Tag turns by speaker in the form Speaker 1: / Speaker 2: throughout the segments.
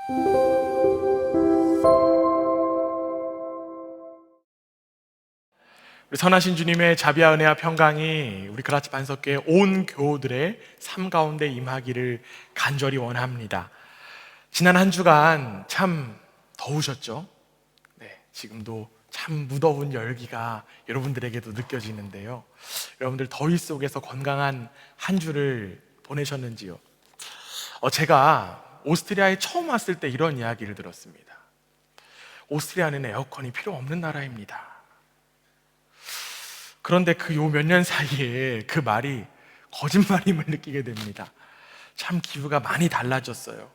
Speaker 1: 우리 선하신 주님의 자비와 은혜와 평강이 우리 그라치 반석교회 온 교우들의 삶 가운데 임하기를 간절히 원합니다. 지난 한 주간 참 더우셨죠? 네, 지금도 참 무더운 열기가 여러분들에게도 느껴지는데요. 여러분들 더위 속에서 건강한 한 주를 보내셨는지요? 제가 오스트리아에 처음 왔을 때 이런 이야기를 들었습니다. 오스트리아는 에어컨이 필요 없는 나라입니다. 그런데 그 요 몇 년 사이에 그 말이 거짓말임을 느끼게 됩니다. 참 기후가 많이 달라졌어요.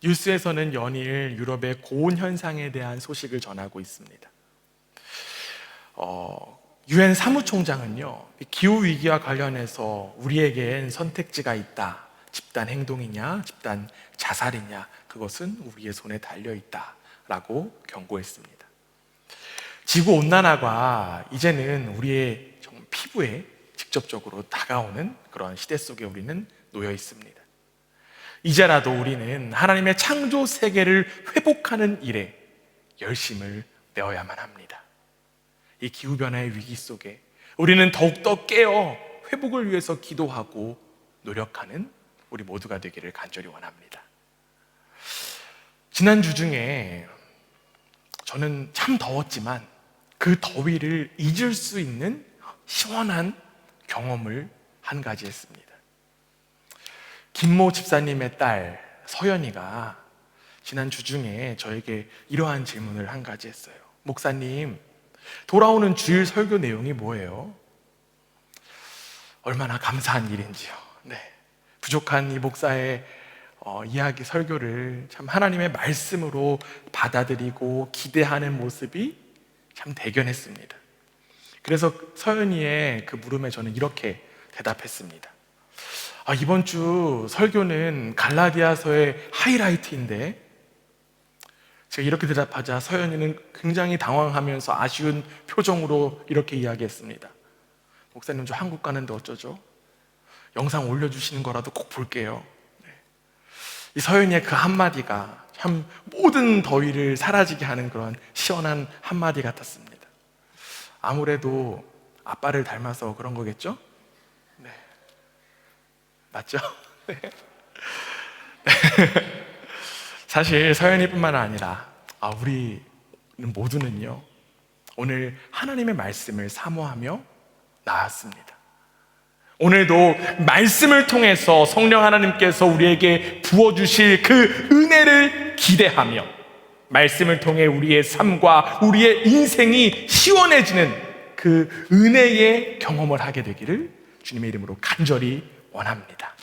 Speaker 1: 뉴스에서는 연일 유럽의 고온 현상에 대한 소식을 전하고 있습니다. 유엔 사무총장은요, 기후 위기와 관련해서 우리에겐 선택지가 있다. 집단 행동이냐, 집단 자살이냐, 그것은 우리의 손에 달려 있다라고 경고했습니다. 지구 온난화가 이제는 우리의 피부에 직접적으로 다가오는 그런 시대 속에 우리는 놓여 있습니다. 이제라도 우리는 하나님의 창조 세계를 회복하는 일에 열심을 내어야만 합니다. 이 기후변화의 위기 속에 우리는 더욱더 깨어 회복을 위해서 기도하고 노력하는 우리 모두가 되기를 간절히 원합니다. 지난주 중에 저는 참 더웠지만 그 더위를 잊을 수 있는 시원한 경험을 한 가지 했습니다. 김모 집사님의 딸 서연이가 지난 주 중에 저에게 이러한 질문을 한 가지 했어요. 목사님, 돌아오는 주일 설교 내용이 뭐예요? 얼마나 감사한 일인지요. 네, 부족한 이 목사의 이야기 설교를 참 하나님의 말씀으로 받아들이고 기대하는 모습이 참 대견했습니다. 그래서 서연이의 그 물음에 저는 이렇게 대답했습니다. 이번 주 설교는 갈라디아서의 하이라이트인데, 제가 이렇게 대답하자 서연이는 굉장히 당황하면서 아쉬운 표정으로 이렇게 이야기했습니다. 목사님, 저 한국 가는데 어쩌죠? 영상 올려주시는 거라도 꼭 볼게요. 네. 이 서연이의 그 한마디가 참 모든 더위를 사라지게 하는 그런 시원한 한마디 같았습니다. 아무래도 아빠를 닮아서 그런 거겠죠? 네. 맞죠? 네. 사실 서연이뿐만 아니라 우리 모두는요, 오늘 하나님의 말씀을 사모하며 나왔습니다. 오늘도 말씀을 통해서 성령 하나님께서 우리에게 부어주실 그 은혜를 기대하며 말씀을 통해 우리의 삶과 우리의 인생이 시원해지는 그 은혜의 경험을 하게 되기를 주님의 이름으로 간절히 원합니다.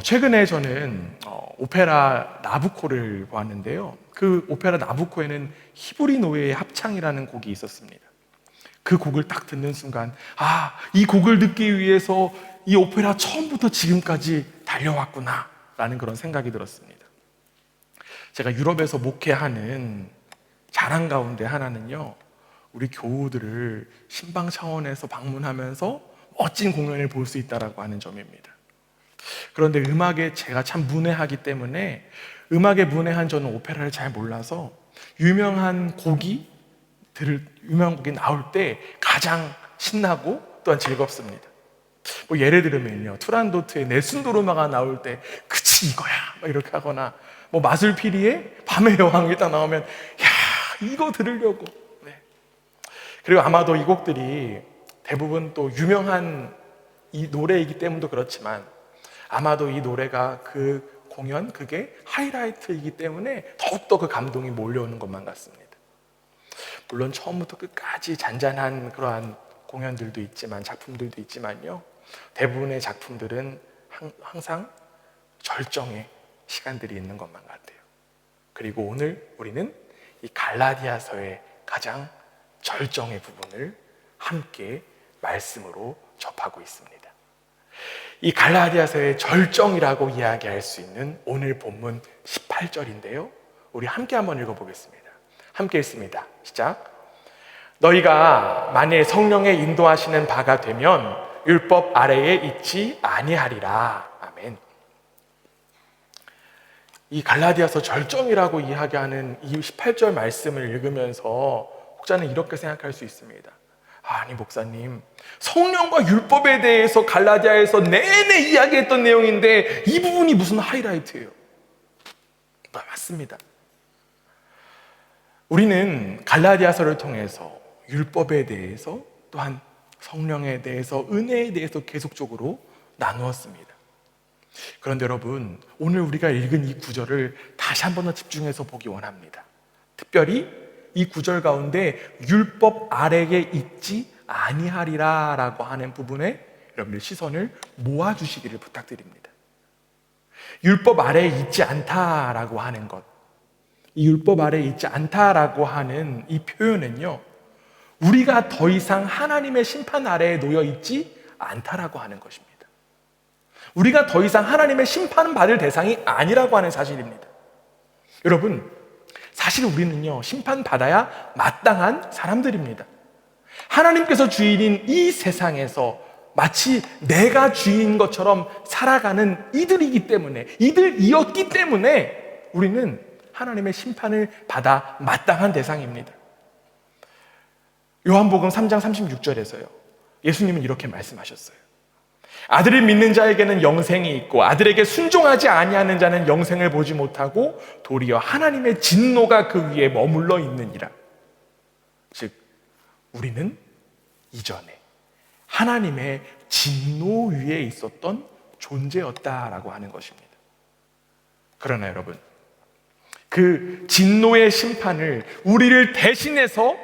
Speaker 1: 최근에 저는 오페라 나부코를 보았는데요, 그 오페라 나부코에는 히브리 노예의 합창이라는 곡이 있었습니다. 그 곡을 딱 듣는 순간 이 곡을 듣기 위해서 이 오페라 처음부터 지금까지 달려왔구나 라는 그런 생각이 들었습니다. 제가 유럽에서 목회하는 자랑 가운데 하나는요, 우리 교우들을 신방 차원에서 방문하면서 멋진 공연을 볼 수 있다고 하는 점입니다. 그런데 음악에 제가 참 문외하기 때문에, 음악에 문외한 저는 오페라를 잘 몰라서 유명한 곡이 나올 때 가장 신나고 또한 즐겁습니다. 예를 들면요, 투란도트의 네순도르마가 나올 때 그치 이거야 이렇게 하거나, 마술피리의 밤의 여왕이 딱 나오면 이거 들으려고. 네. 그리고 아마도 이 곡들이 대부분 또 유명한 이 노래이기 때문도 그렇지만, 아마도 이 노래가 그 공연, 그게 하이라이트이기 때문에 더욱더 그 감동이 몰려오는 것만 같습니다. 물론 처음부터 끝까지 잔잔한 그러한 공연들도 있지만, 작품들도 있지만요, 대부분의 작품들은 항상 절정의 시간들이 있는 것만 같아요. 그리고 오늘 우리는 이 갈라디아서의 가장 절정의 부분을 함께 말씀으로 접하고 있습니다. 이 갈라디아서의 절정이라고 이야기할 수 있는 오늘 본문 18절인데요, 우리 함께 한번 읽어보겠습니다. 함께 읽습니다. 시작. 너희가 만일 성령의 인도하시는 바가 되면 율법 아래에 있지 아니하리라. 아멘. 이 갈라디아서 절정이라고 이야기하는 이 18절 말씀을 읽으면서 혹자는 이렇게 생각할 수 있습니다. 아니 목사님, 성령과 율법에 대해서 갈라디아에서 내내 이야기했던 내용인데 이 부분이 무슨 하이라이트예요? 맞습니다. 우리는 갈라디아서를 통해서 율법에 대해서 또한 성령에 대해서 은혜에 대해서 계속적으로 나누었습니다. 그런데 여러분, 오늘 우리가 읽은 이 구절을 다시 한 번 더 집중해서 보기 원합니다. 특별히 이 구절 가운데 율법 아래에 있지 아니하리라 라고 하는 부분에 여러분들 시선을 모아주시기를 부탁드립니다. 율법 아래에 있지 않다라고 하는 것, 이 율법 아래에 있지 않다라고 하는 이 표현은요, 우리가 더 이상 하나님의 심판 아래에 놓여 있지 않다라고 하는 것입니다. 우리가 더 이상 하나님의 심판을 받을 대상이 아니라고 하는 사실입니다. 여러분, 사실 우리는요, 심판받아야 마땅한 사람들입니다. 하나님께서 주인인 이 세상에서 마치 내가 주인인 것처럼 살아가는 이들이기 때문에, 이들이었기 때문에 우리는 하나님의 심판을 받아 마땅한 대상입니다. 요한복음 3장 36절에서요, 예수님은 이렇게 말씀하셨어요. 아들을 믿는 자에게는 영생이 있고 아들에게 순종하지 아니하는 자는 영생을 보지 못하고 도리어 하나님의 진노가 그 위에 머물러 있느니라. 즉 우리는 이전에 하나님의 진노 위에 있었던 존재였다라고 하는 것입니다. 그러나 여러분, 그 진노의 심판을 우리를 대신해서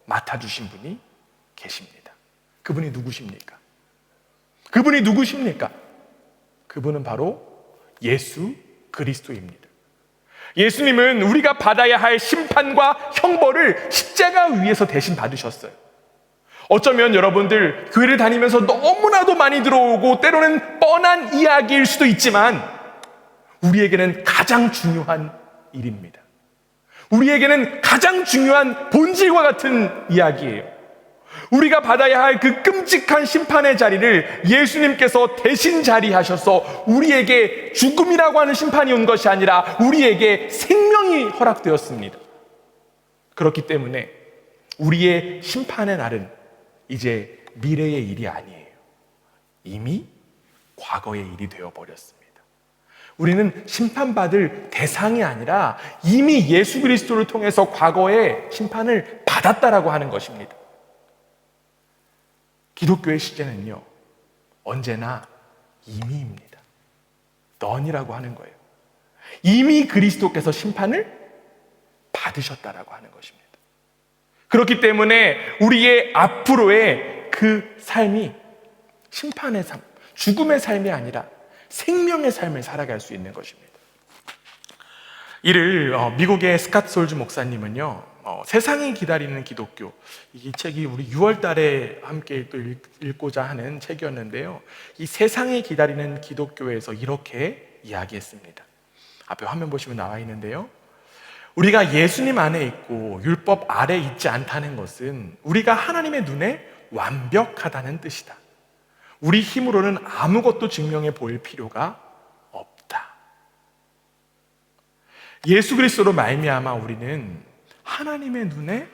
Speaker 1: 맡아주신 분이 계십니다. 그분이 누구십니까? 그분은 바로 예수 그리스도입니다. 예수님은 우리가 받아야 할 심판과 형벌을 십자가 위에서 대신 받으셨어요. 어쩌면 여러분들 교회를 다니면서 너무나도 많이 들어오고 때로는 뻔한 이야기일 수도 있지만 우리에게는 가장 중요한 일입니다. 우리에게는 가장 중요한 본질과 같은 이야기예요. 우리가 받아야 할 그 끔찍한 심판의 자리를 예수님께서 대신 자리하셔서 우리에게 죽음이라고 하는 심판이 온 것이 아니라 우리에게 생명이 허락되었습니다. 그렇기 때문에 우리의 심판의 날은 이제 미래의 일이 아니에요. 이미 과거의 일이 되어버렸습니다. 우리는 심판받을 대상이 아니라 이미 예수 그리스도를 통해서 과거의 심판을 받았다라고 하는 것입니다. 기독교의 시제는요, 언제나 이미입니다. 넌이라고 하는 거예요. 이미 그리스도께서 심판을 받으셨다라고 하는 것입니다. 그렇기 때문에 우리의 앞으로의 그 삶이 심판의 삶, 죽음의 삶이 아니라 생명의 삶을 살아갈 수 있는 것입니다. 이를 미국의 스캇 솔즈 목사님은요, 세상이 기다리는 기독교, 이 책이 우리 6월 달에 함께 또 읽고자 하는 책이었는데요, 이 세상이 기다리는 기독교에서 이렇게 이야기했습니다. 앞에 화면 보시면 나와 있는데요, 우리가 예수님 안에 있고 율법 아래 있지 않다는 것은 우리가 하나님의 눈에 완벽하다는 뜻이다. 우리 힘으로는 아무것도 증명해 보일 필요가 없다. 예수 그리스도로 말미암아 우리는 하나님의 눈에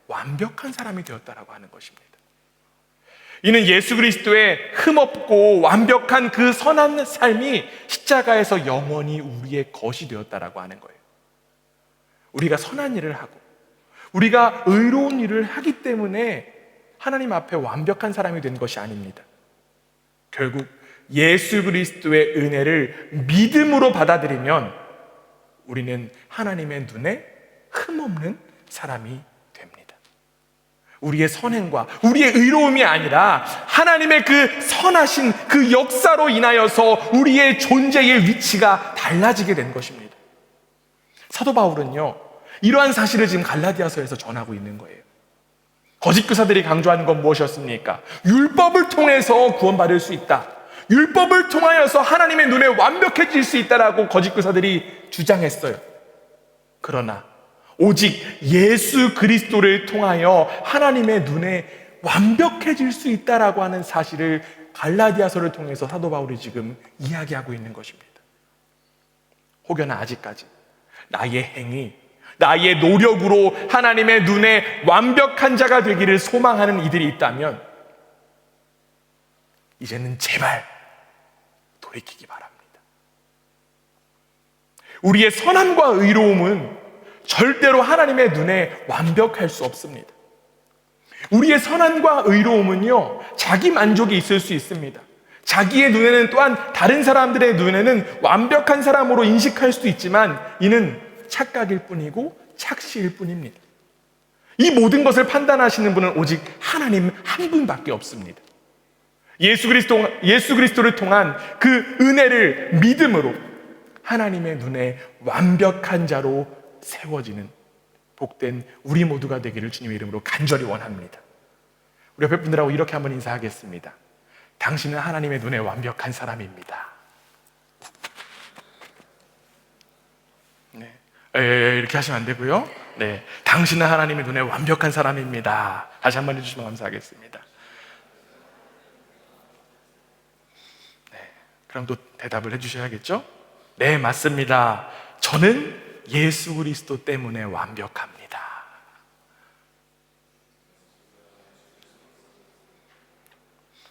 Speaker 1: 완벽한 사람이 되었다라고 하는 것입니다. 이는 예수 그리스도의 흠없고 완벽한 그 선한 삶이 십자가에서 영원히 우리의 것이 되었다라고 하는 거예요. 우리가 선한 일을 하고 우리가 의로운 일을 하기 때문에 하나님 앞에 완벽한 사람이 된 것이 아닙니다. 결국 예수 그리스도의 은혜를 믿음으로 받아들이면 우리는 하나님의 눈에 흠없는 사람이 됩니다. 우리의 선행과 우리의 의로움이 아니라 하나님의 그 선하신 그 역사로 인하여서 우리의 존재의 위치가 달라지게 된 것입니다. 사도 바울은요, 이러한 사실을 지금 갈라디아서에서 전하고 있는 거예요. 거짓 교사들이 강조하는 건 무엇이었습니까? 율법을 통해서 구원받을 수 있다. 율법을 통하여서 하나님의 눈에 완벽해질 수 있다라고 거짓 교사들이 주장했어요. 그러나 오직 예수 그리스도를 통하여 하나님의 눈에 완벽해질 수 있다라고 하는 사실을 갈라디아서를 통해서 사도 바울이 지금 이야기하고 있는 것입니다. 혹여나 아직까지 나의 행위, 나의 노력으로 하나님의 눈에 완벽한 자가 되기를 소망하는 이들이 있다면 이제는 제발 돌이키기 바랍니다. 우리의 선함과 의로움은 절대로 하나님의 눈에 완벽할 수 없습니다. 우리의 선함과 의로움은요, 자기 만족이 있을 수 있습니다. 자기의 눈에는 또한 다른 사람들의 눈에는 완벽한 사람으로 인식할 수도 있지만 이는 착각일 뿐이고 착시일 뿐입니다. 이 모든 것을 판단하시는 분은 오직 하나님 한 분밖에 없습니다. 예수 그리스도를 통한 그 은혜를 믿음으로 하나님의 눈에 완벽한 자로 세워지는 복된 우리 모두가 되기를 주님의 이름으로 간절히 원합니다. 우리 옆에 분들하고 이렇게 한번 인사하겠습니다. 당신은 하나님의 눈에 완벽한 사람입니다. 네. 이렇게 하시면 안 되고요. 네. 당신은 하나님의 눈에 완벽한 사람입니다. 다시 한번 해주시면 감사하겠습니다. 네. 그럼 또 대답을 해주셔야겠죠? 네, 맞습니다. 저는 예수 그리스도 때문에 완벽합니다.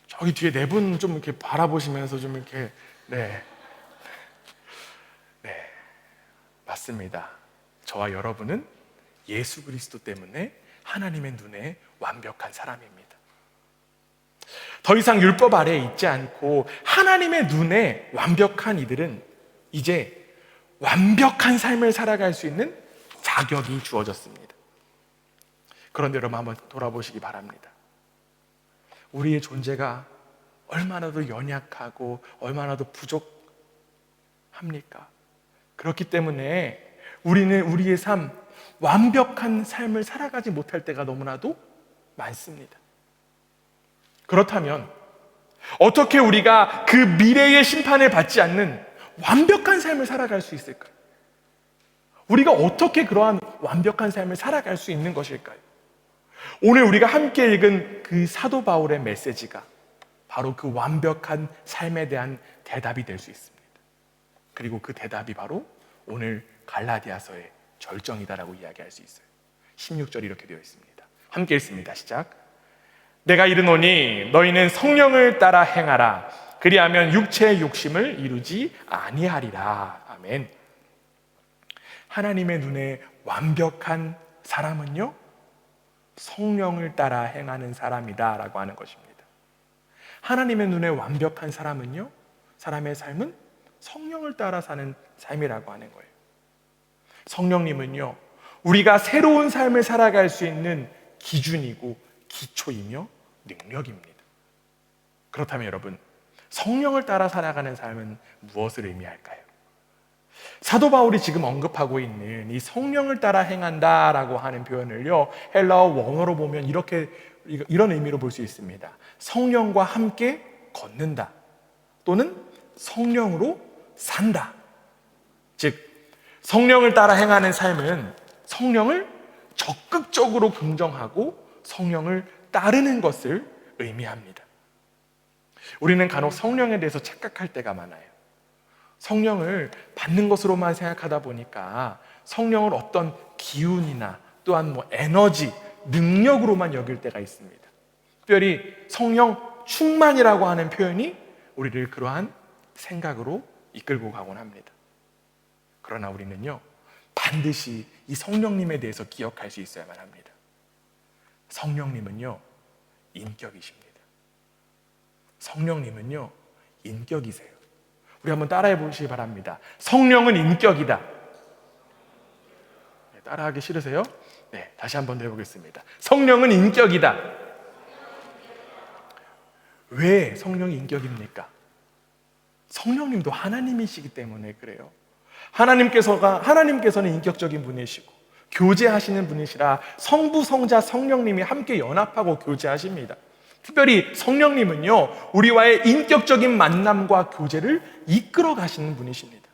Speaker 1: 저기 뒤에 네 분 좀 이렇게 바라보시면서 좀 이렇게, 네, 맞습니다. 저와 여러분은 예수 그리스도 때문에 하나님의 눈에 완벽한 사람입니다. 더 이상 율법 아래에 있지 않고 하나님의 눈에 완벽한 이들은 이제 완벽한 삶을 살아갈 수 있는 자격이 주어졌습니다. 그런데 여러분 한번 돌아보시기 바랍니다. 우리의 존재가 얼마나도 연약하고 얼마나도 부족합니까? 그렇기 때문에 우리는 우리의 삶, 완벽한 삶을 살아가지 못할 때가 너무나도 많습니다. 그렇다면 어떻게 우리가 그 미래의 심판을 받지 않는 완벽한 삶을 살아갈 수 있을까요? 우리가 어떻게 그러한 완벽한 삶을 살아갈 수 있는 것일까요? 오늘 우리가 함께 읽은 그 사도 바울의 메시지가 바로 그 완벽한 삶에 대한 대답이 될 수 있습니다. 그리고 그 대답이 바로 오늘 갈라디아서의 절정이다라고 이야기할 수 있어요. 16절이 이렇게 되어 있습니다. 함께 읽습니다. 시작. 내가 이르노니 너희는 성령을 따라 행하라. 그리하면 육체의 욕심을 이루지 아니하리라. 아멘. 하나님의 눈에 완벽한 사람은요, 성령을 따라 행하는 사람이다 라고 하는 것입니다. 하나님의 눈에 완벽한 사람은요, 사람의 삶은 성령을 따라 사는 삶이라고 하는 거예요. 성령님은요, 우리가 새로운 삶을 살아갈 수 있는 기준이고 기초이며 능력입니다. 그렇다면 여러분, 성령을 따라 살아가는 삶은 무엇을 의미할까요? 사도 바울이 지금 언급하고 있는 이 성령을 따라 행한다라고 하는 표현을요, 헬라어 원어로 보면 이런 의미로 볼 수 있습니다. 성령과 함께 걷는다, 또는 성령으로 산다. 즉, 성령을 따라 행하는 삶은 성령을 적극적으로 긍정하고 성령을 따르는 것을 의미합니다. 우리는 간혹 성령에 대해서 착각할 때가 많아요. 성령을 받는 것으로만 생각하다 보니까 성령을 어떤 기운이나 또한 에너지, 능력으로만 여길 때가 있습니다. 특별히 성령 충만이라고 하는 표현이 우리를 그러한 생각으로 이끌고 가곤 합니다. 그러나 우리는요, 반드시 이 성령님에 대해서 기억할 수 있어야만 합니다. 성령님은요, 인격이십니다. 성령님은요, 인격이세요. 우리 한번 따라해 보시기 바랍니다. 성령은 인격이다. 네, 따라하기 싫으세요? 네, 다시 한번 더 해보겠습니다. 성령은 인격이다. 왜 성령이 인격입니까? 성령님도 하나님이시기 때문에 그래요. 하나님께서는 인격적인 분이시고 교제하시는 분이시라 성부, 성자, 성령님이 함께 연합하고 교제하십니다. 특별히 성령님은요, 우리와의 인격적인 만남과 교제를 이끌어 가시는 분이십니다.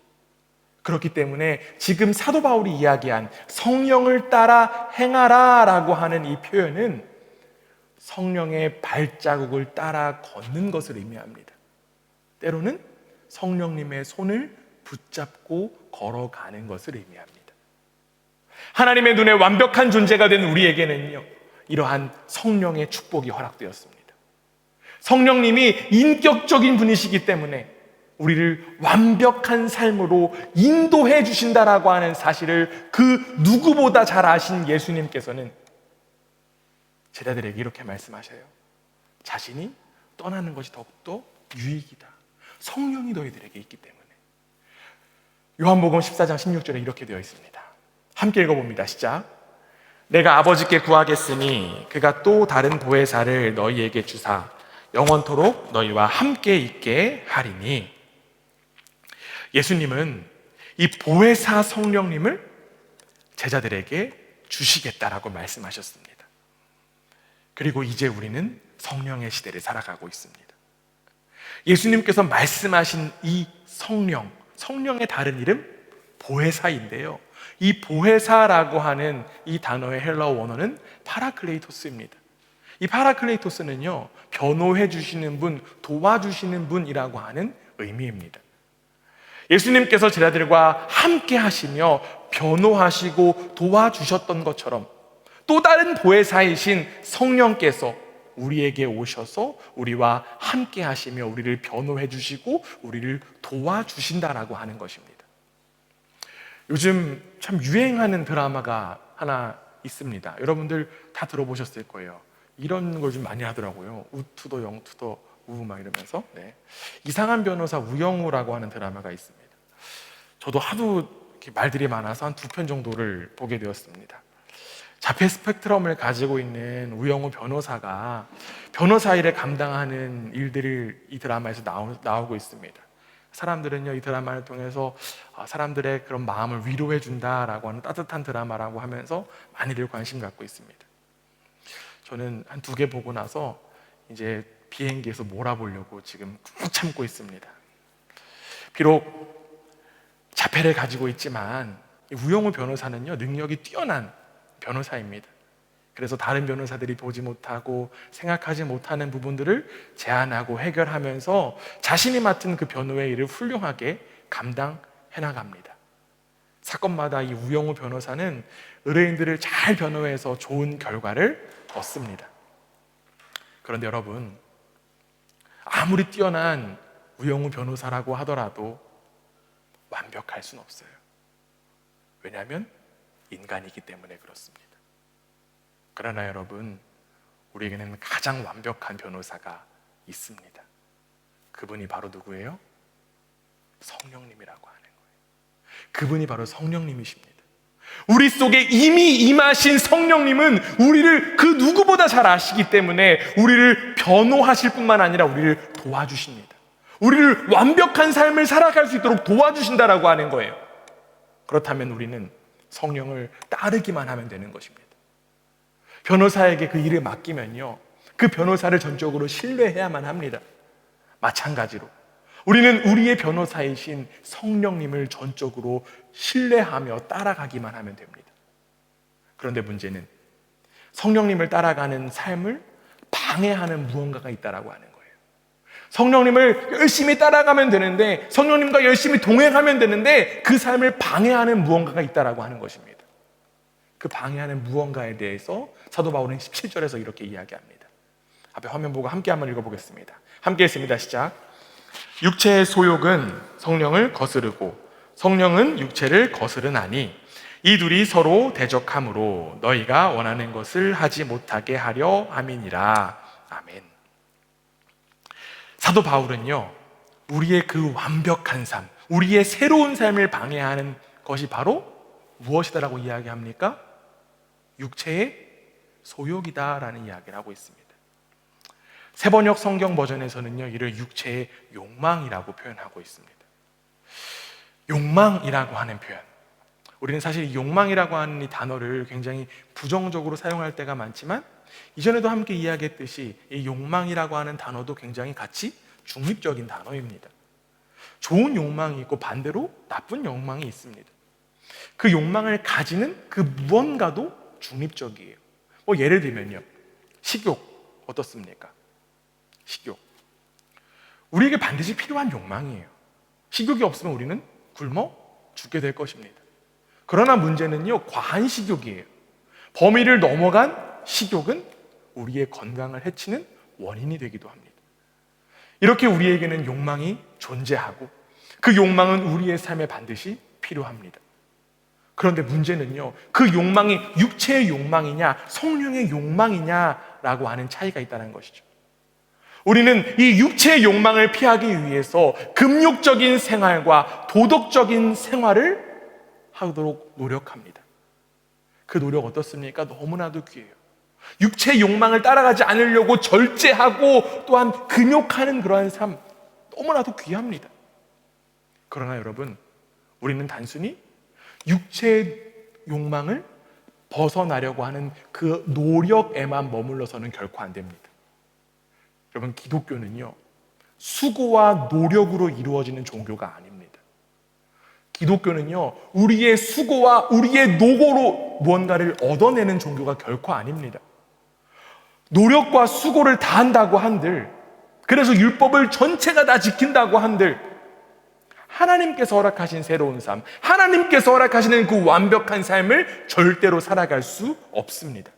Speaker 1: 그렇기 때문에 지금 사도 바울이 이야기한 성령을 따라 행하라 라고 하는 이 표현은 성령의 발자국을 따라 걷는 것을 의미합니다. 때로는 성령님의 손을 붙잡고 걸어가는 것을 의미합니다. 하나님의 눈에 완벽한 존재가 된 우리에게는요, 이러한 성령의 축복이 허락되었습니다. 성령님이 인격적인 분이시기 때문에 우리를 완벽한 삶으로 인도해 주신다라고 하는 사실을 그 누구보다 잘 아신 예수님께서는 제자들에게 이렇게 말씀하셔요. 자신이 떠나는 것이 더욱더 유익이다. 성령이 너희들에게 있기 때문에. 요한복음 14장 16절에 이렇게 되어 있습니다. 함께 읽어봅니다. 시작. 내가 아버지께 구하겠으니 그가 또 다른 보혜사를 너희에게 주사 영원토록 너희와 함께 있게 하리니. 예수님은 이 보혜사 성령님을 제자들에게 주시겠다라고 말씀하셨습니다. 그리고 이제 우리는 성령의 시대를 살아가고 있습니다. 예수님께서 말씀하신 이 성령, 성령의 다른 이름 보혜사인데요, 이 보혜사라고 하는 이 단어의 헬라어 원어는 파라클레이토스입니다. 이 파라클레이토스는요, 변호해 주시는 분, 도와주시는 분이라고 하는 의미입니다. 예수님께서 제자들과 함께 하시며 변호하시고 도와주셨던 것처럼 또 다른 보혜사이신 성령께서 우리에게 오셔서 우리와 함께 하시며 우리를 변호해 주시고 우리를 도와주신다라고 하는 것입니다. 요즘 참 유행하는 드라마가 하나 있습니다. 여러분들 다 들어보셨을 거예요. 이런 걸 좀 많이 하더라고요. 우투더 영투더 우 막 이러면서. 네. 이상한 변호사 우영우라고 하는 드라마가 있습니다. 저도 하도 이렇게 말들이 많아서 한 2편 정도를 보게 되었습니다. 자폐 스펙트럼을 가지고 있는 우영우 변호사가 변호사 일을 감당하는 일들을 이 드라마에서 나오고 있습니다. 사람들은요, 이 드라마를 통해서 사람들의 그런 마음을 위로해 준다라고 하는 따뜻한 드라마라고 하면서 많이들 관심 갖고 있습니다. 저는 한 2개 보고 나서 이제 비행기에서 몰아보려고 지금 꾹 참고 있습니다. 비록 자폐를 가지고 있지만 우영우 변호사는요, 능력이 뛰어난 변호사입니다. 그래서 다른 변호사들이 보지 못하고 생각하지 못하는 부분들을 제안하고 해결하면서 자신이 맡은 그 변호의 일을 훌륭하게 감당해 나갑니다. 사건마다 이 우영우 변호사는 의뢰인들을 잘 변호해서 좋은 결과를 얻습니다. 그런데 여러분, 아무리 뛰어난 우영우 변호사라고 하더라도 완벽할 수는 없어요. 왜냐하면 인간이기 때문에 그렇습니다. 그러나 여러분, 우리에게는 가장 완벽한 변호사가 있습니다. 그분이 바로 누구예요? 성령님이라고 하는 거예요. 그분이 바로 성령님이십니다. 우리 속에 이미 임하신 성령님은 우리를 그 누구보다 잘 아시기 때문에 우리를 변호하실 뿐만 아니라 우리를 도와주십니다. 우리를 완벽한 삶을 살아갈 수 있도록 도와주신다라고 하는 거예요. 그렇다면 우리는 성령을 따르기만 하면 되는 것입니다. 변호사에게 그 일을 맡기면요, 그 변호사를 전적으로 신뢰해야만 합니다. 마찬가지로 우리는 우리의 변호사이신 성령님을 전적으로 신뢰하며 따라가기만 하면 됩니다. 그런데 문제는 성령님을 따라가는 삶을 방해하는 무언가가 있다라고 하는 거예요. 성령님을 열심히 따라가면 되는데, 성령님과 열심히 동행하면 되는데 그 삶을 방해하는 무언가가 있다라고 하는 것입니다. 그 방해하는 무언가에 대해서 사도 바울은 17절에서 이렇게 이야기합니다. 앞에 화면 보고 함께 한번 읽어보겠습니다. 함께 했습니다. 시작. 육체의 소욕은 성령을 거스르고 성령은 육체를 거스르나니 이 둘이 서로 대적함으로 너희가 원하는 것을 하지 못하게 하려 함이니라. 아멘. 사도 바울은요, 우리의 그 완벽한 삶, 우리의 새로운 삶을 방해하는 것이 바로 무엇이다라고 이야기합니까? 육체의 소욕이다라는 이야기를 하고 있습니다. 세번역 성경 버전에서는요, 이를 육체의 욕망이라고 표현하고 있습니다. 욕망이라고 하는 표현, 우리는 사실 이 욕망이라고 하는 이 단어를 굉장히 부정적으로 사용할 때가 많지만, 이전에도 함께 이야기했듯이 이 욕망이라고 하는 단어도 굉장히 같이 중립적인 단어입니다. 좋은 욕망이 있고 반대로 나쁜 욕망이 있습니다. 그 욕망을 가지는 그 무언가도 중립적이에요. 예를 들면요, 식욕 어떻습니까? 식욕, 우리에게 반드시 필요한 욕망이에요. 식욕이 없으면 우리는 굶어 죽게 될 것입니다. 그러나 문제는요, 과한 식욕이에요. 범위를 넘어간 식욕은 우리의 건강을 해치는 원인이 되기도 합니다. 이렇게 우리에게는 욕망이 존재하고 그 욕망은 우리의 삶에 반드시 필요합니다. 그런데 문제는요, 그 욕망이 육체의 욕망이냐 성령의 욕망이냐라고 하는 차이가 있다는 것이죠. 우리는 이 육체의 욕망을 피하기 위해서 금욕적인 생활과 도덕적인 생활을 하도록 노력합니다. 그 노력 어떻습니까? 너무나도 귀해요. 육체의 욕망을 따라가지 않으려고 절제하고 또한 금욕하는 그러한 삶, 너무나도 귀합니다. 그러나 여러분, 우리는 단순히 육체의 욕망을 벗어나려고 하는 그 노력에만 머물러서는 결코 안 됩니다. 여러분, 기독교는요, 수고와 노력으로 이루어지는 종교가 아닙니다. 기독교는요, 우리의 수고와 우리의 노고로 무언가를 얻어내는 종교가 결코 아닙니다. 노력과 수고를 다 한다고 한들, 그래서 율법을 전체가 다 지킨다고 한들, 하나님께서 허락하신 새로운 삶, 하나님께서 허락하시는 그 완벽한 삶을 절대로 살아갈 수 없습니다.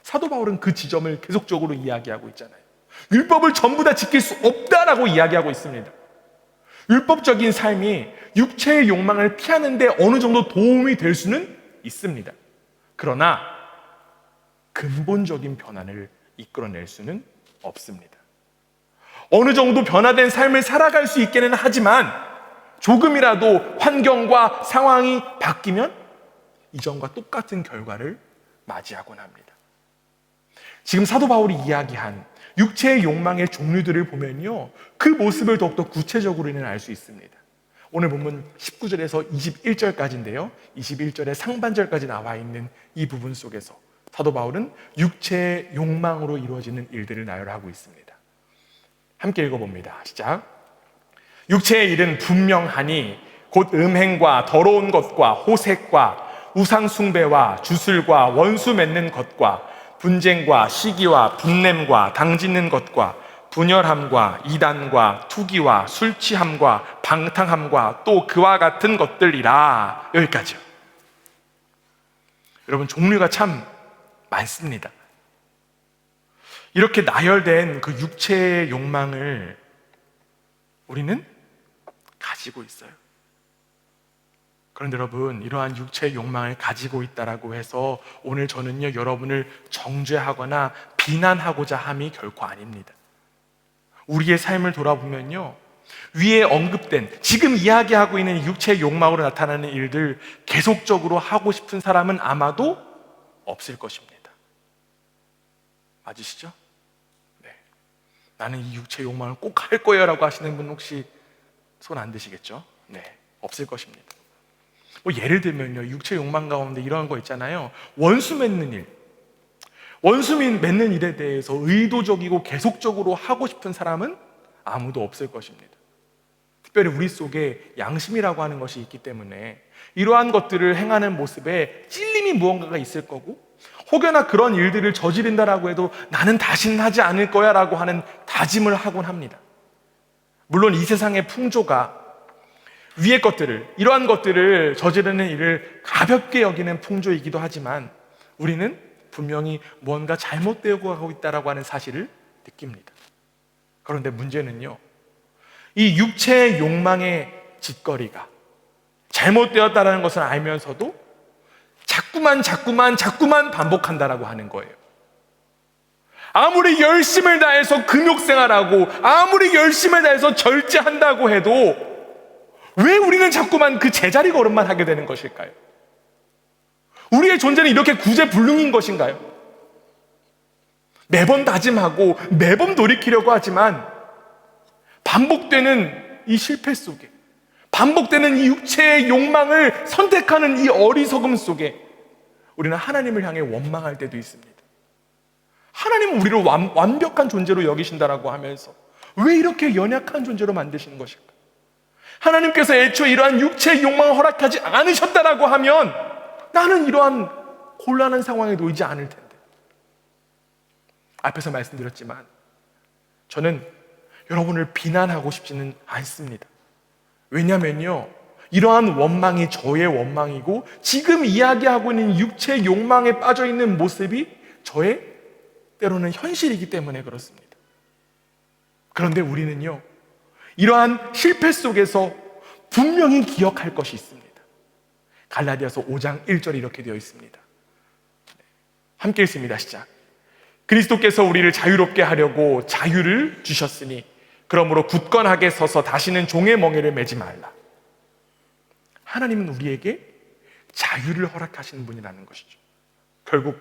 Speaker 1: 사도 바울은 그 지점을 계속적으로 이야기하고 있잖아요. 율법을 전부 다 지킬 수 없다라고 이야기하고 있습니다. 율법적인 삶이 육체의 욕망을 피하는 데 어느 정도 도움이 될 수는 있습니다. 그러나 근본적인 변화를 이끌어낼 수는 없습니다. 어느 정도 변화된 삶을 살아갈 수 있기는 하지만 조금이라도 환경과 상황이 바뀌면 이전과 똑같은 결과를 맞이하곤 합니다. 지금 사도 바울이 이야기한 육체의 욕망의 종류들을 보면요, 그 모습을 더욱더 구체적으로는 알 수 있습니다. 오늘 본문 19절에서 21절까지인데요, 21절의 상반절까지 나와 있는 이 부분 속에서 사도 바울은 육체의 욕망으로 이루어지는 일들을 나열하고 있습니다. 함께 읽어봅니다. 시작. 육체의 일은 분명하니 곧 음행과 더러운 것과 호색과 우상숭배와 주술과 원수 맺는 것과 분쟁과 시기와 분냄과 당짓는 것과 분열함과 이단과 투기와 술취함과 방탕함과 또 그와 같은 것들이라. 여기까지요. 여러분, 종류가 참 많습니다. 이렇게 나열된 그 육체의 욕망을 우리는 가지고 있어요. 그런데 여러분, 이러한 육체의 욕망을 가지고 있다라고 해서 오늘 저는요, 여러분을 정죄하거나 비난하고자 함이 결코 아닙니다. 우리의 삶을 돌아보면요, 위에 언급된 지금 이야기하고 있는 육체의 욕망으로 나타나는 일들 계속적으로 하고 싶은 사람은 아마도 없을 것입니다. 맞으시죠? 네. 나는 이 육체의 욕망을 꼭 할 거예요 라고 하시는 분 혹시 손 안 드시겠죠? 네, 없을 것입니다. 뭐 예를 들면요, 육체 욕망 가운데 이런 거 있잖아요. 원수 맺는 일. 원수 맺는 일에 대해서 의도적이고 계속적으로 하고 싶은 사람은 아무도 없을 것입니다. 특별히 우리 속에 양심이라고 하는 것이 있기 때문에 이러한 것들을 행하는 모습에 찔림이 무언가가 있을 거고, 혹여나 그런 일들을 저지른다라고 해도 나는 다시는 하지 않을 거야 라고 하는 다짐을 하곤 합니다. 물론 이 세상의 풍조가 위의 것들을, 이러한 것들을 저지르는 일을 가볍게 여기는 풍조이기도 하지만 우리는 분명히 뭔가 잘못되어 가고 있다고 하는 사실을 느낍니다. 그런데 문제는요, 이 육체의 욕망의 짓거리가 잘못되었다는 것을 알면서도 자꾸만 반복한다라고 하는 거예요. 아무리 열심을 다해서 금욕생활하고 아무리 열심을 다해서 절제한다고 해도 왜 우리는 자꾸만 그 제자리 걸음만 하게 되는 것일까요? 우리의 존재는 이렇게 구제불능인 것인가요? 매번 다짐하고 매번 돌이키려고 하지만 반복되는 이 실패 속에, 반복되는 이 육체의 욕망을 선택하는 이 어리석음 속에 우리는 하나님을 향해 원망할 때도 있습니다. 하나님은 우리를 완벽한 존재로 여기신다라고 하면서 왜 이렇게 연약한 존재로 만드시는 것일까? 하나님께서 애초에 이러한 육체의 욕망을 허락하지 않으셨다라고 하면 나는 이러한 곤란한 상황에 놓이지 않을 텐데. 앞에서 말씀드렸지만 저는 여러분을 비난하고 싶지는 않습니다. 왜냐면요, 이러한 원망이 저의 원망이고 지금 이야기하고 있는 육체의 욕망에 빠져 있는 모습이 저의 때로는 현실이기 때문에 그렇습니다. 그런데 우리는요, 이러한 실패 속에서 분명히 기억할 것이 있습니다. 갈라디아서 5장 1절에 이렇게 되어 있습니다. 함께 읽습니다. 시작. 그리스도께서 우리를 자유롭게 하려고 자유를 주셨으니 그러므로 굳건하게 서서 다시는 종의 멍에를 매지 말라. 하나님은 우리에게 자유를 허락하시는 분이라는 것이죠. 결국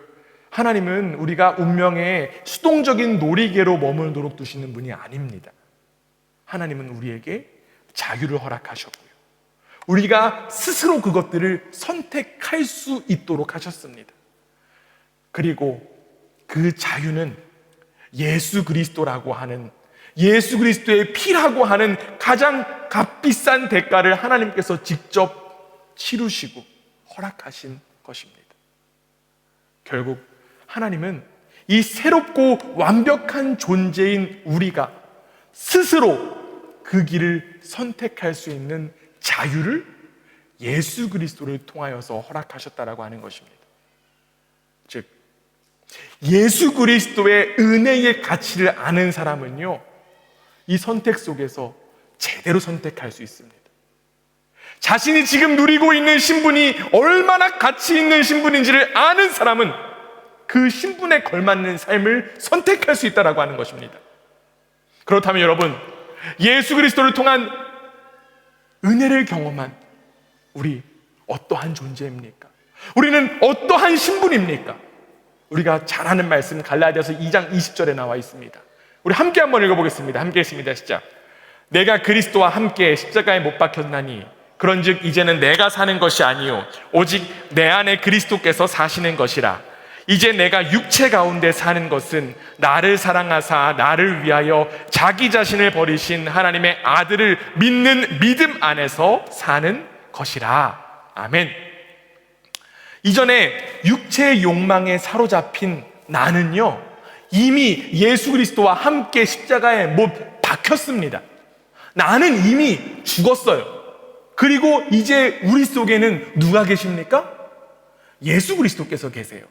Speaker 1: 하나님은 우리가 운명의 수동적인 놀이개로 머물도록 두시는 분이 아닙니다. 하나님은 우리에게 자유를 허락하셨고요, 우리가 스스로 그것들을 선택할 수 있도록 하셨습니다. 그리고 그 자유는 예수 그리스도라고 하는, 예수 그리스도의 피라고 하는 가장 값비싼 대가를 하나님께서 직접 치르시고 허락하신 것입니다. 결국 하나님은 이 새롭고 완벽한 존재인 우리가 스스로 그 길을 선택할 수 있는 자유를 예수 그리스도를 통하여서 허락하셨다라고 하는 것입니다. 즉, 예수 그리스도의 은혜의 가치를 아는 사람은요, 이 선택 속에서 제대로 선택할 수 있습니다. 자신이 지금 누리고 있는 신분이 얼마나 가치 있는 신분인지를 아는 사람은 그 신분에 걸맞는 삶을 선택할 수 있다라고 하는 것입니다. 그렇다면 여러분, 예수 그리스도를 통한 은혜를 경험한 우리 어떠한 존재입니까? 우리는 어떠한 신분입니까? 우리가 잘 아는 말씀 갈라디아서 2장 20절에 나와 있습니다. 우리 함께 한번 읽어보겠습니다. 함께 읽습니다. 시작. 내가 그리스도와 함께 십자가에 못 박혔나니 그런즉 이제는 내가 사는 것이 아니요 오직 내 안에 그리스도께서 사시는 것이라. 이제 내가 육체 가운데 사는 것은 나를 사랑하사 나를 위하여 자기 자신을 버리신 하나님의 아들을 믿는 믿음 안에서 사는 것이라. 아멘. 이전에 육체의 욕망에 사로잡힌 나는요, 이미 예수 그리스도와 함께 십자가에 못 박혔습니다. 나는 이미 죽었어요. 그리고 이제 우리 속에는 누가 계십니까? 예수 그리스도께서 계세요.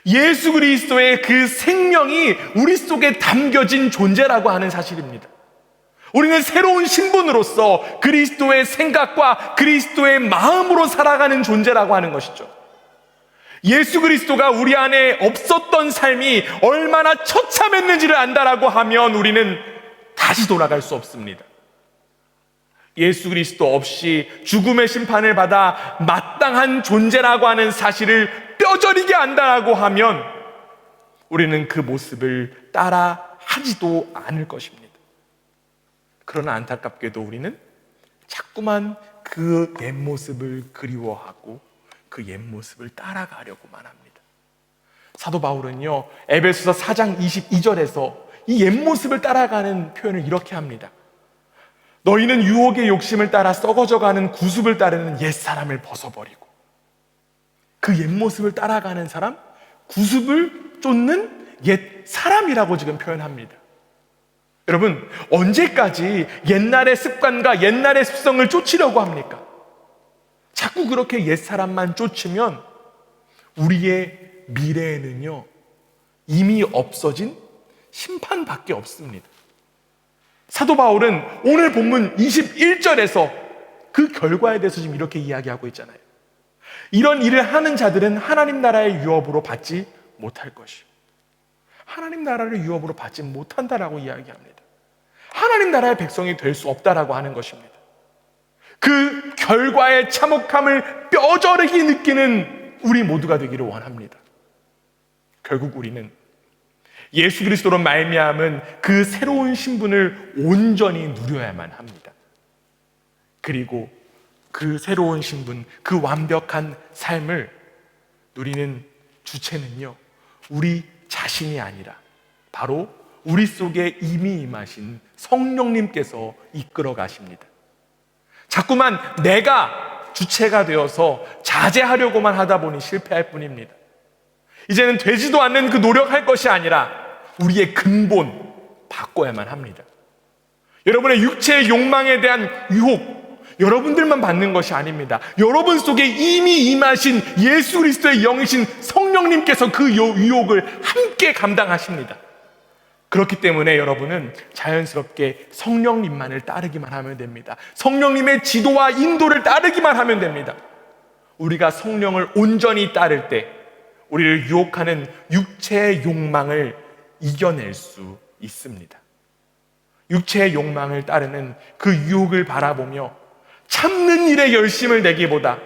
Speaker 1: 예수 그리스도의 그 생명이 우리 속에 담겨진 존재라고 하는 사실입니다. 우리는 새로운 신분으로서 그리스도의 생각과 그리스도의 마음으로 살아가는 존재라고 하는 것이죠. 예수 그리스도가 우리 안에 없었던 삶이 얼마나 처참했는지를 안다라고 하면 우리는 다시 돌아갈 수 없습니다. 예수 그리스도 없이 죽음의 심판을 받아 마땅한 존재라고 하는 사실을 뼈저리게 안다라고 하면 우리는 그 모습을 따라 하지도 않을 것입니다. 그러나 안타깝게도 우리는 자꾸만 그 옛 모습을 그리워하고 그 옛 모습을 따라가려고만 합니다. 사도 바울은요, 에베소서 4장 22절에서 이 옛 모습을 따라가는 표현을 이렇게 합니다. 너희는 유혹의 욕심을 따라 썩어져가는 구습을 따르는 옛사람을 벗어버리고. 그 옛 모습을 따라가는 사람, 구습을 쫓는 옛사람이라고 지금 표현합니다. 여러분, 언제까지 옛날의 습관과 옛날의 습성을 쫓으려고 합니까? 자꾸 그렇게 옛사람만 쫓으면 우리의 미래에는요, 이미 없어진 심판밖에 없습니다. 사도 바울은 오늘 본문 21절에서 그 결과에 대해서 지금 이렇게 이야기하고 있잖아요. 이런 일을 하는 자들은 하나님 나라의 유업으로 받지 못할 것이요. 하나님 나라를 유업으로 받지 못한다라고 이야기합니다. 하나님 나라의 백성이 될 수 없다라고 하는 것입니다. 그 결과의 참혹함을 뼈저리게 느끼는 우리 모두가 되기를 원합니다. 결국 우리는 예수 그리스도로 말미암은 그 새로운 신분을 온전히 누려야만 합니다. 그리고 그 새로운 신분, 그 완벽한 삶을 누리는 주체는요, 우리 자신이 아니라 바로 우리 속에 이미 임하신 성령님께서 이끌어 가십니다. 자꾸만 내가 주체가 되어서 자제하려고만 하다 보니 실패할 뿐입니다. 이제는 되지도 않는 그 노력할 것이 아니라 우리의 근본 바꿔야만 합니다. 여러분의 육체의 욕망에 대한 유혹, 여러분들만 받는 것이 아닙니다. 여러분 속에 이미 임하신 예수 그리스도의 영이신 성령님께서 그 유혹을 함께 감당하십니다. 그렇기 때문에 여러분은 자연스럽게 성령님만을 따르기만 하면 됩니다. 성령님의 지도와 인도를 따르기만 하면 됩니다. 우리가 성령을 온전히 따를 때 우리를 유혹하는 육체의 욕망을 이겨낼 수 있습니다. 육체의 욕망을 따르는 그 유혹을 바라보며 참는 일에 열심을 내기보다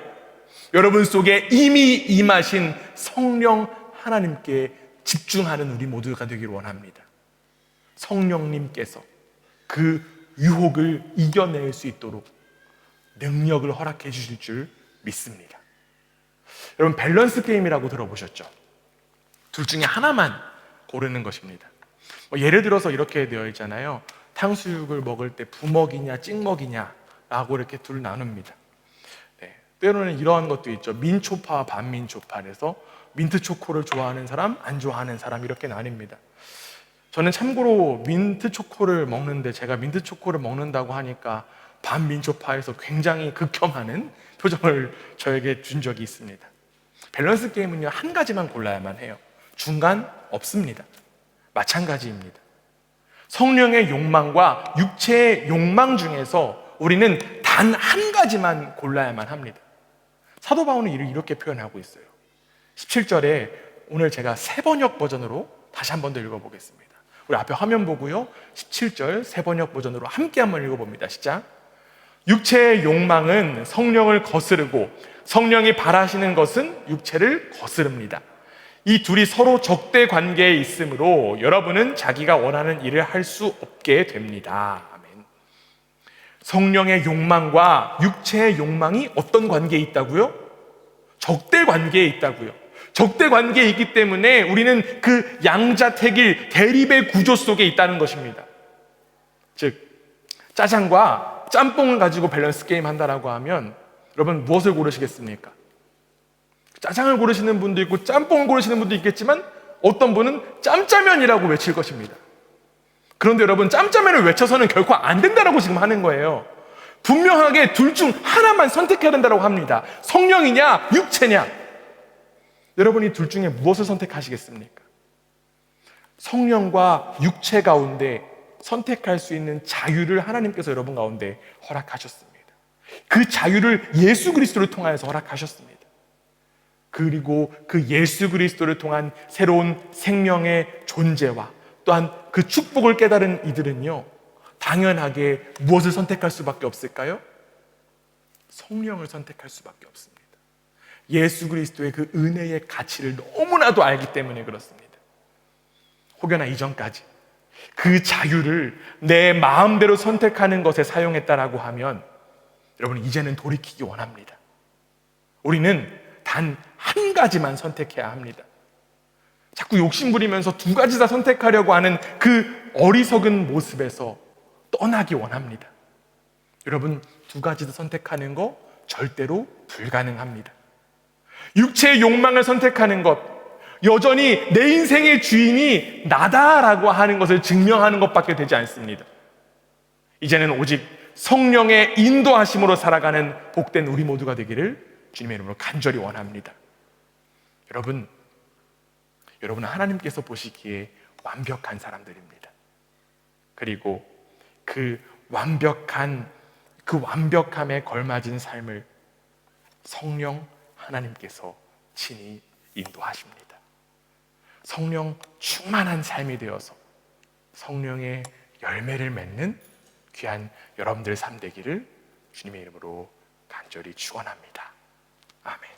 Speaker 1: 여러분 속에 이미 임하신 성령 하나님께 집중하는 우리 모두가 되기를 원합니다. 성령님께서 그 유혹을 이겨낼 수 있도록 능력을 허락해 주실 줄 믿습니다. 여러분, 밸런스 게임이라고 들어보셨죠? 둘 중에 하나만 고르는 것입니다. 예를 들어서 이렇게 되어 있잖아요. 탕수육을 먹을 때 부먹이냐 찍먹이냐 라고 이렇게 둘 나눕니다. 때로는 이러한 것도 있죠. 민초파와 반민초파. 그래서 민트 초코를 좋아하는 사람, 안 좋아하는 사람 이렇게 나뉩니다. 저는 참고로 민트 초코를 먹는데 제가 민트 초코를 먹는다고 하니까 반민초파에서 굉장히 극혐하는 표정을 저에게 준 적이 있습니다. 밸런스 게임은요, 한 가지만 골라야만 해요. 중간 없습니다. 마찬가지입니다. 성령의 욕망과 육체의 욕망 중에서 우리는 단 한 가지만 골라야만 합니다. 사도 바울은 이를 이렇게 표현하고 있어요. 17절에 오늘 제가 세번역 버전으로 다시 한 번 더 읽어보겠습니다. 우리 앞에 화면 보고요, 17절 세번역 버전으로 함께 한번 읽어봅니다. 시작. 육체의 욕망은 성령을 거스르고 성령이 바라시는 것은 육체를 거스릅니다. 이 둘이 서로 적대 관계에 있으므로 여러분은 자기가 원하는 일을 할 수 없게 됩니다. 아멘. 성령의 욕망과 육체의 욕망이 어떤 관계에 있다고요? 적대 관계에 있다고요. 적대 관계에 있기 때문에 우리는 그 양자택일 대립의 구조 속에 있다는 것입니다. 즉, 짜장과 짬뽕을 가지고 밸런스 게임 한다라고 하면 여러분 무엇을 고르시겠습니까? 짜장을 고르시는 분도 있고 짬뽕을 고르시는 분도 있겠지만 어떤 분은 짬짜면이라고 외칠 것입니다. 그런데 여러분, 짬짜면을 외쳐서는 결코 안 된다라고 지금 하는 거예요. 분명하게 둘 중 하나만 선택해야 된다고 합니다. 성령이냐 육체냐. 여러분이 둘 중에 무엇을 선택하시겠습니까? 성령과 육체 가운데 선택할 수 있는 자유를 하나님께서 여러분 가운데 허락하셨습니다. 그 자유를 예수 그리스도를 통하여서 허락하셨습니다. 그리고 그 예수 그리스도를 통한 새로운 생명의 존재와 또한 그 축복을 깨달은 이들은요, 당연하게 무엇을 선택할 수밖에 없을까요? 성령을 선택할 수밖에 없습니다. 예수 그리스도의 그 은혜의 가치를 너무나도 알기 때문에 그렇습니다. 혹여나 이전까지 그 자유를 내 마음대로 선택하는 것에 사용했다라고 하면 여러분, 이제는 돌이키기 원합니다. 우리는 단 한 가지만 선택해야 합니다. 자꾸 욕심부리면서 두 가지 다 선택하려고 하는 그 어리석은 모습에서 떠나기 원합니다. 여러분, 두 가지 다 선택하는 거 절대로 불가능합니다. 육체의 욕망을 선택하는 것, 여전히 내 인생의 주인이 나다라고 하는 것을 증명하는 것밖에 되지 않습니다. 이제는 오직 성령의 인도하심으로 살아가는 복된 우리 모두가 되기를 주님의 이름으로 간절히 원합니다. 여러분은 하나님께서 보시기에 완벽한 사람들입니다. 그리고 그 완벽함에 걸맞은 삶을 성령 하나님께서 친히 인도하십니다. 성령 충만한 삶이 되어서 성령의 열매를 맺는 귀한 여러분들의 삶 되기를 주님의 이름으로 간절히 축원합니다. 아멘.